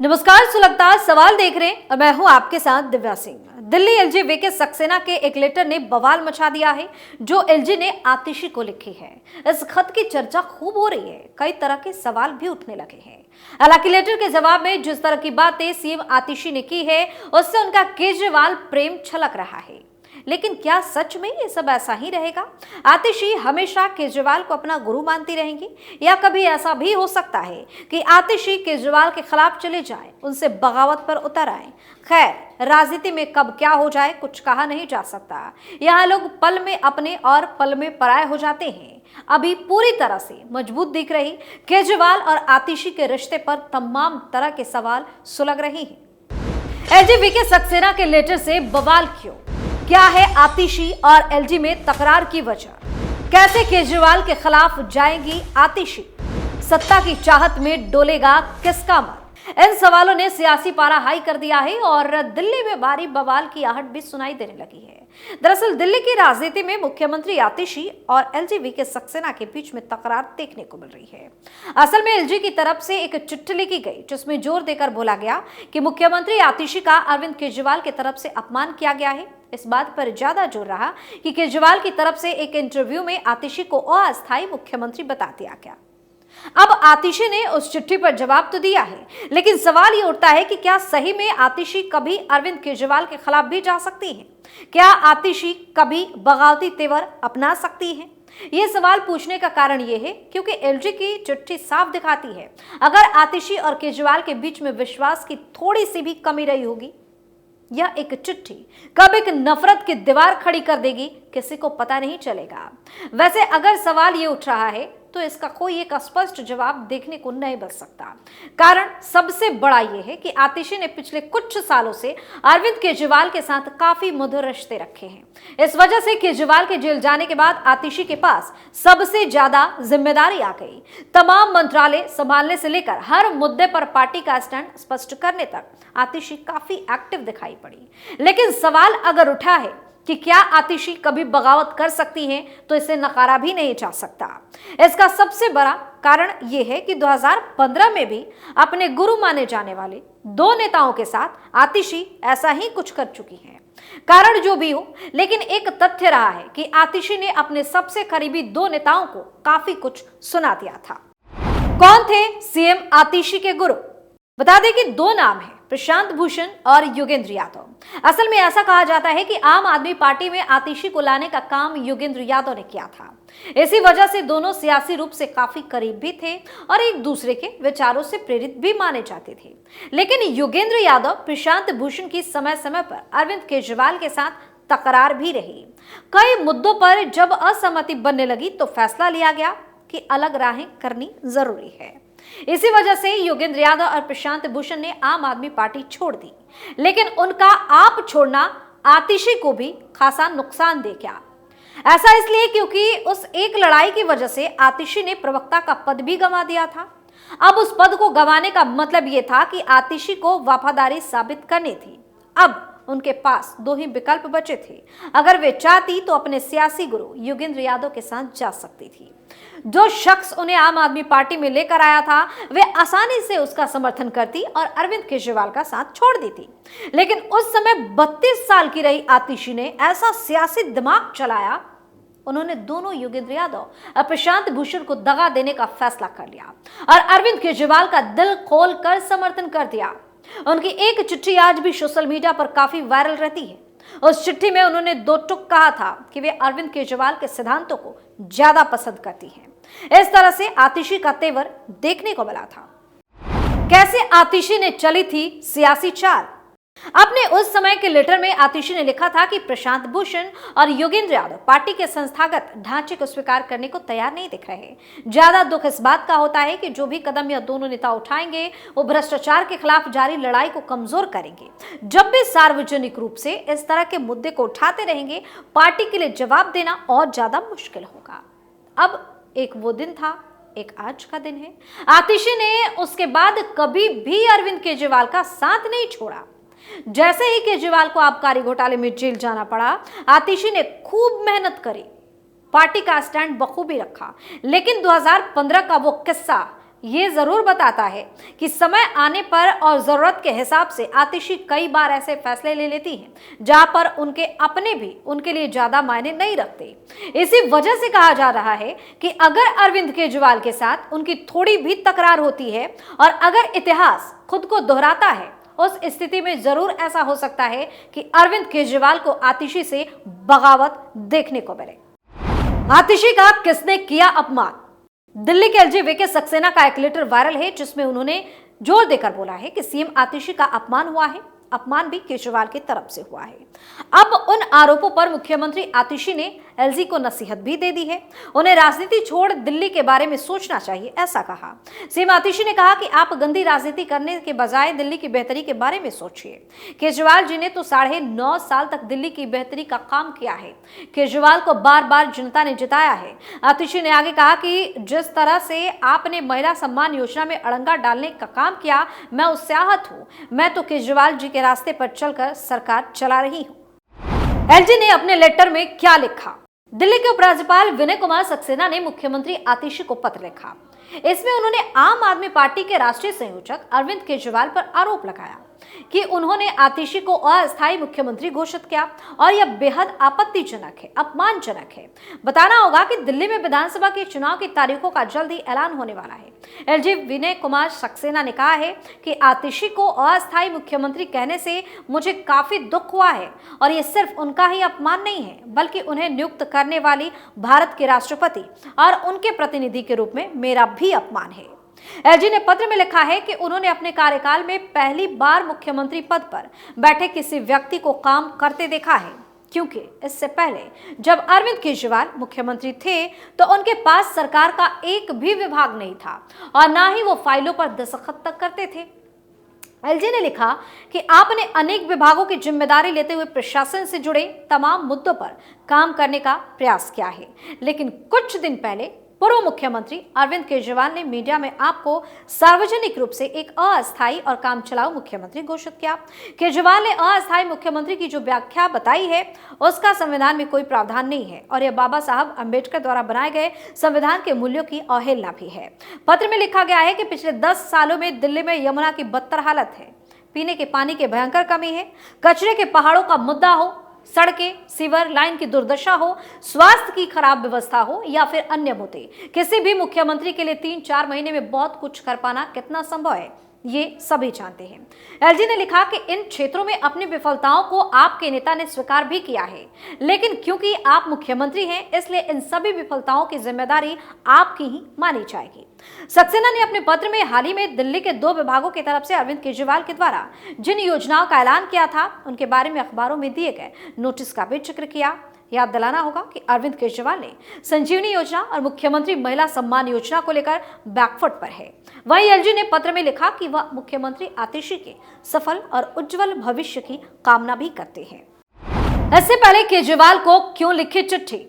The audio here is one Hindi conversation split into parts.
नमस्कार, सुलगता सवाल देख रहे हैं और मैं हूं आपके साथ दिव्या सिंह। दिल्ली एलजी वीके सक्सेना के एक लेटर ने बवाल मचा दिया है, जो एलजी ने आतिशी को लिखी है। इस खत की चर्चा खूब हो रही है, कई तरह के सवाल भी उठने लगे हैं। हालांकि लेटर के जवाब में जिस तरह की बातें सीएम आतिशी ने की है, उससे उनका केजरीवाल प्रेम छलक रहा है। लेकिन क्या सच में ये सब ऐसा ही रहेगा? आतिशी हमेशा केजरीवाल को अपना गुरु मानती रहेंगी, या कभी ऐसा भी हो सकता है कि आतिशी केजरीवाल के खिलाफ चले जाएं, उनसे बगावत पर उतर आए? खैर, राजनीति में कब क्या हो जाए कुछ कहा नहीं जा सकता। यहाँ लोग पल में अपने और पल में पराये हो जाते हैं। अभी पूरी तरह से मजबूत दिख रही केजरीवाल और आतिशी के रिश्ते पर तमाम तरह के सवाल सुलग रहे हैं। एलजी वीके सक्सेना के लेटर से बवाल क्यों? क्या है आतिशी और एलजी में तकरार की वजह? कैसे केजरीवाल के खिलाफ जाएंगी आतिशी? सत्ता की चाहत में डोलेगा किसका मन? इन सवालों ने सियासी पारा हाई कर दिया है और दिल्ली में भारी बवाल की आहट भी सुनाई देने लगी है। दरअसल दिल्ली की राजनीति में मुख्यमंत्री आतिशी और एलजी वीके सक्सेना के बीच में तकरार देखने को मिल रही है। असल में एलजी की तरफ से एक चिट्ठी लिखी गई, जिसमें जोर देकर बोला गया कि मुख्यमंत्री आतिशी का अरविंद केजरीवाल की तरफ से अपमान किया गया है। इस बात पर ज्यादा जोर रहा कि केजरीवाल की तरफ से एक इंटरव्यू में आतिशी को अस्थायी मुख्यमंत्री बता दिया गया। अब आतिशी ने उस चिट्ठी पर जवाब तो दिया है, लेकिन सवाल ये उठता है कि क्या सही में आतिशी कभी अरविंद केजरीवाल के खिलाफ भी जा सकती हैं? क्या आतिशी कभी बगावती तेवर अपना सकती हैं? ये सवाल पूछने का कारण ये है क्योंकि एलजी की चिट्ठी साफ दिखाती है, अगर आतिशी और केजरीवाल के बीच में विश्वास की थोड़ी सी भी कमी रही होगी, यह एक चिट्ठी कब एक नफरत की दीवार खड़ी कर देगी, किसी को पता नहीं चलेगा। वैसे अगर सवाल ये उठ रहा है तो इसका कोई एक स्पष्ट जवाब देखने को नहीं मिल सकता। कारण सबसे बड़ा यह है कि आतिशी ने पिछले कुछ सालों से अरविंद केजरीवाल के साथ काफी मधुर रिश्ते रखे हैं। इस वजह से केजरीवाल के जेल जाने के बाद आतिशी के पास सबसे ज्यादा जिम्मेदारी आ गई। तमाम मंत्रालय संभालने से लेकर हर मुद्दे पर पार्टी का स्टैंड स्पष्ट करने तक आतिशी काफी एक्टिव दिखाई पड़ी। लेकिन सवाल अगर उठा है कि क्या आतिशी कभी बगावत कर सकती हैं, तो इसे नकारा भी नहीं जा सकता। इसका सबसे बड़ा कारण यह है कि 2015 में भी अपने गुरु माने जाने वाले दो नेताओं के साथ आतिशी ऐसा ही कुछ कर चुकी हैं। कारण जो भी हो, लेकिन एक तथ्य रहा है कि आतिशी ने अपने सबसे करीबी दो नेताओं को काफी कुछ सुना दिया था। कौन थे सीएम आतिशी के गुरु? बता दें कि दो नाम हैं, प्रशांत भूषण और योगेंद्र यादव। असल में ऐसा कहा जाता है कि आम आदमी पार्टी में आतिशी को लाने का काम योगेंद्र यादव ने किया था। इसी वजह से दोनों सियासी रूप से काफी करीब भी थे और एक दूसरे के विचारों से प्रेरित भी माने जाते थे। लेकिन योगेंद्र यादव प्रशांत भूषण की समय समय पर अरविंद केजरीवाल के साथ तकरार भी रही। कई मुद्दों पर जब असहमति बनने लगी तो फैसला लिया गया कि अलग राहें करनी जरूरी है। इसी वजह से योगेंद्र यादव और प्रशांत भूषण ने आम आदमी पार्टी छोड़ दी। लेकिन उनका आप छोड़ना आतिशी को भी खासा नुकसान दे क्या? ऐसा इसलिए क्योंकि उस एक लड़ाई की वजह से आतिशी ने प्रवक्ता का पद भी गंवा दिया था। अब उस पद को गंवाने का मतलब यह था कि आतिशी को वफादारी साबित करनी थी। अब उनके पास दो ही विकल्प बचे थे। अगर वे चाहती तो अपने सियासी गुरु योगेंद्र यादव के साथ जा सकती थी। जो शख्स उन्हें आम आदमी पार्टी में लेकर आया था, वे आसानी से उसका समर्थन करती और अरविंद केजरीवाल का साथ छोड़ देती। लेकिन उस समय 32 साल की रही आतिशी ने ऐसा सियासी दिमाग चलाया, उन्होंने दोनों योगेंद्र यादव और प्रशांत भूषण को दगा देने का फैसला कर लिया और अरविंद केजरीवाल का दिल खोल कर समर्थन कर दिया। उनकी एक चिट्ठी आज भी सोशल मीडिया पर काफी वायरल रहती है। उस चिट्ठी में उन्होंने दो टुक कहा था कि वे अरविंद केजरीवाल के सिद्धांतों को ज्यादा पसंद करती हैं। इस तरह से आतिशी का तेवर देखने को मिला था। कैसे आतिशी ने चली थी सियासी चाल? अपने उस समय के लेटर में आतिशी ने लिखा था कि प्रशांत भूषण और योगेंद्र यादव पार्टी के संस्थागत ढांचे को स्वीकार करने को तैयार नहीं दिख रहे। ज्यादा दुख इस बात का होता है कि जो भी कदम यह दोनों नेता उठाएंगे, वो भ्रष्टाचार के खिलाफ जारी लड़ाई को कमजोर करेंगे। जब भी सार्वजनिक रूप से इस तरह के मुद्दे को उठाते रहेंगे, पार्टी के लिए जवाब देना और ज्यादा मुश्किल होगा। अब एक वो दिन था, एक आज का दिन है। आतिशी ने उसके बाद कभी भी अरविंद केजरीवाल का साथ नहीं छोड़ा। जैसे ही केजरीवाल को आबकारी घोटाले में जेल जाना पड़ा, आतिशी ने खूब मेहनत करी, पार्टी का स्टैंड बखूबी रखा। लेकिन 2015 का वो किस्सा ये जरूर बताता है कि समय आने पर और जरूरत के हिसाब से आतिशी कई बार ऐसे फैसले ले लेती हैं जहां पर उनके अपने भी उनके लिए ज्यादा मायने नहीं रखते। इसी वजह से कहा जा रहा है कि अगर अरविंद केजरीवाल के साथ उनकी थोड़ी भी तकरार होती है और अगर इतिहास खुद को दोहराता है, उस स्थिति में जरूर ऐसा हो सकता है कि अरविंद केजरीवाल को आतिशी से बगावत देखने को मिले। आतिशी का किसने किया अपमान? दिल्ली के एलजी वीके सक्सेना का एक लेटर वायरल है जिसमें उन्होंने जोर देकर बोला है कि सीएम आतिशी का अपमान हुआ है। अपमान भी केजरीवाल की तरफ से हुआ है। अब उन आरोपों पर मुख्यमंत्री आतिशी ने एलजी को नसीहत भी दे दी है। उन्हें राजनीति छोड़ दिल्ली के बारे में सोचना चाहिए, ऐसा कहा। सीएम आतिशी ने कहा कि आप गंदी राजनीति करने के बजाय दिल्ली की बेहतरी के बारे में सोचिए। केजरीवाल जी ने तो 9.5 साल तक दिल्ली की बेहतरी का काम किया है। केजरीवाल को बार बार जनता ने जिताया है। आतिशी ने आगे कहा कि जिस तरह से आपने महिला सम्मान योजना में अड़ंगा डालने का काम किया, मैं उससे आहत हूं। मैं तो केजरीवाल जी के रास्ते पर चलकर सरकार चला रही हूं। एलजी ने अपने लेटर में क्या लिखा? दिल्ली के उपराज्यपाल विनय कुमार सक्सेना ने मुख्यमंत्री आतिशी को पत्र लिखा। इसमें उन्होंने आम आदमी पार्टी के राष्ट्रीय संयोजक अरविंद केजरीवाल पर आरोप लगाया कि उन्होंने आतिशी को अस्थायी मुख्यमंत्री घोषित किया और यह बेहद आपत्तिजनक है, अपमानजनक है। बताना होगा कि दिल्ली में विधानसभा के चुनाव की तारीखों का जल्द ही ऐलान होने वाला है। एलजी विनय कुमार सक्सेना ने कहा है कि आतिशी को अस्थायी मुख्यमंत्री कहने से मुझे काफी दुख हुआ है और ये सिर्फ उनका ही अपमान नहीं है, बल्कि उन्हें नियुक्त करने वाली भारत के राष्ट्रपति और उनके प्रतिनिधि के रूप में मेरा भी अपमान है। एलजी ने पत्र में लिखा है कि उन्होंने अपने कार्यकाल में पहली बार मुख्यमंत्री पद पर बैठे किसी व्यक्ति को काम करते देखा है, क्योंकि इससे पहले जब अरविंद केजरीवाल मुख्यमंत्री थे तो उनके पास सरकार का एक भी विभाग नहीं था और ना ही वो फाइलों पर दस्तखत तक करते थे। एलजी ने लिखा कि आपने अनेक विभागों की जिम्मेदारी लेते हुए प्रशासन से जुड़े तमाम मुद्दों पर काम करने का प्रयास किया है, लेकिन कुछ दिन पहले पूर्व मुख्यमंत्री अरविंद केजरीवाल ने मीडिया में आपको सार्वजनिक रूप से एक अस्थायी और कामचलाऊ मुख्यमंत्री घोषित किया। केजरीवाल ने अस्थायी मुख्यमंत्री की जो व्याख्या बताई है उसका संविधान में कोई प्रावधान नहीं है और यह बाबा साहब अंबेडकर द्वारा बनाए गए संविधान के मूल्यों की अवहेलना भी है। पत्र में लिखा गया है कि पिछले 10 सालों में दिल्ली में यमुना की बदतर हालत है, पीने के पानी की भयंकर कमी है, कचरे के पहाड़ों का मुद्दा हो, सड़कें, सीवर लाइन की दुर्दशा हो, स्वास्थ्य की खराब व्यवस्था हो या फिर अन्य मुद्दे, किसी भी मुख्यमंत्री के लिए 3-4 महीने में बहुत कुछ कर पाना कितना संभव है, ये सभी जानते हैं। एलजी ने लिखा कि इन क्षेत्रों में अपनी विफलताओं को आपके नेता ने स्वीकार भी किया है, लेकिन क्योंकि आप मुख्यमंत्री हैं इसलिए इन सभी विफलताओं की जिम्मेदारी आपकी ही मानी जाएगी। सक्सेना ने अपने पत्र में हाल ही में दिल्ली के 2 विभागों की तरफ से अरविंद केजरीवाल के द्वारा जिन योजनाओं का ऐलान किया था उनके बारे में अखबारों में दिए गए नोटिस का भी जिक्र किया। याद दिलाना होगा कि अरविंद केजरीवाल ने संजीवनी योजना और मुख्यमंत्री महिला सम्मान योजना को लेकर बैकफुट पर है। वहीं एलजी ने पत्र में लिखा कि वह मुख्यमंत्री आतिशी के सफल और उज्जवल भविष्य की कामना भी करते हैं। इससे पहले केजरीवाल को क्यों लिखी चिट्ठी?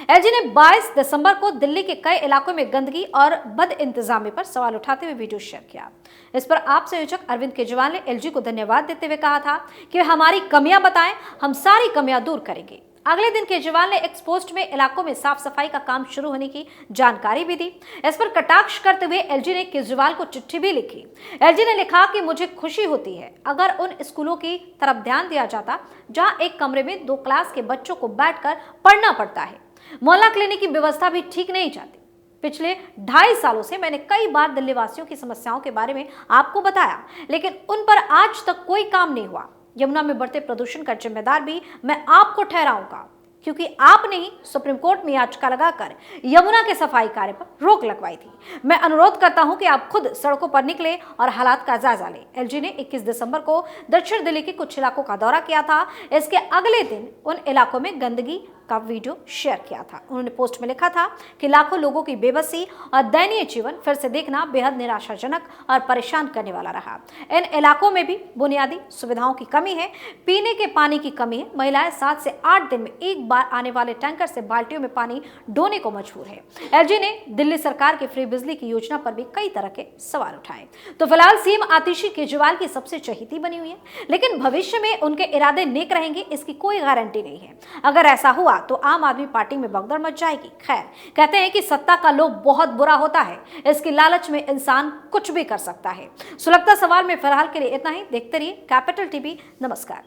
एलजी ने 22 दिसंबर को दिल्ली के कई इलाकों में गंदगी और बद इंतजामी पर सवाल उठाते हुए वीडियो शेयर किया। इस पर आप संयोजक अरविंद केजरीवाल ने एलजी को धन्यवाद देते हुए कहा था कि हमारी कमियां बताएं, हम सारी कमियां दूर करेंगे। अगले दिन केजरीवाल ने एक पोस्ट में इलाकों में साफ सफाई का काम शुरू होने की जानकारी भी दी। इस पर कटाक्ष करते हुए एलजी ने केजरीवाल को चिट्ठी भी लिखी। एलजी ने लिखा कि मुझे खुशी होती है अगर उन स्कूलों की तरफ ध्यान दिया जाता जहां एक कमरे में 2 क्लास के बच्चों को बैठकर पढ़ना पड़ता है। मोहल्ला क्लिनिक की व्यवस्था भी ठीक नहीं जाती। पिछले 2.5 सालों से मैंने कई बार दिल्ली वासियों की समस्याओं के बारे में आपको बताया, लेकिन उन पर आज तक कोई काम नहीं हुआ। यमुना में बढ़ते प्रदूषण का जिम्मेदार भी मैं आपको ठहराऊंगा, क्योंकि आपने ही सुप्रीम कोर्ट में याचिका लगाकर यमुना के सफाई कार्य पर रोक लगवाई थी। मैं अनुरोध करता हूं कि आप खुद सड़कों पर निकले और हालात का जायजा लें। एलजी ने 21 दिसंबर को दक्षिण दिल्ली के कुछ इलाकों का दौरा किया था। इसके अगले दिन उन इलाकों में गंदगी का वीडियो शेयर किया था। उन्होंने पोस्ट में लिखा था कि लाखों लोगों की बेबसी और दयनीय जीवन फिर से देखना बेहद निराशाजनक और परेशान करने वाला रहा। इन इलाकों में भी बुनियादी सुविधाओं की कमी है, पीने के पानी की कमी है। महिलाएं 7 से 8 दिन में एक बार आने वाले टैंकर से बाल्टियों में पानी ढोने को मजबूर है। एलजी ने दिल्ली सरकार की फ्री बिजली की योजना पर भी कई तरह के सवाल उठाए। तो फिलहाल सीएम आतिशी केजरीवाल की सबसे चहेती बनी हुई है, लेकिन भविष्य में उनके इरादे नेक रहेंगे इसकी कोई गारंटी नहीं है। अगर ऐसा हुआ तो आम आदमी पार्टी में भगदड़ मच जाएगी। खैर, कहते हैं कि सत्ता का लोभ बहुत बुरा होता है, इसकी लालच में इंसान कुछ भी कर सकता है। सुलगता सवाल में फिलहाल के लिए इतना ही। देखते रहिए कैपिटल टीवी। नमस्कार।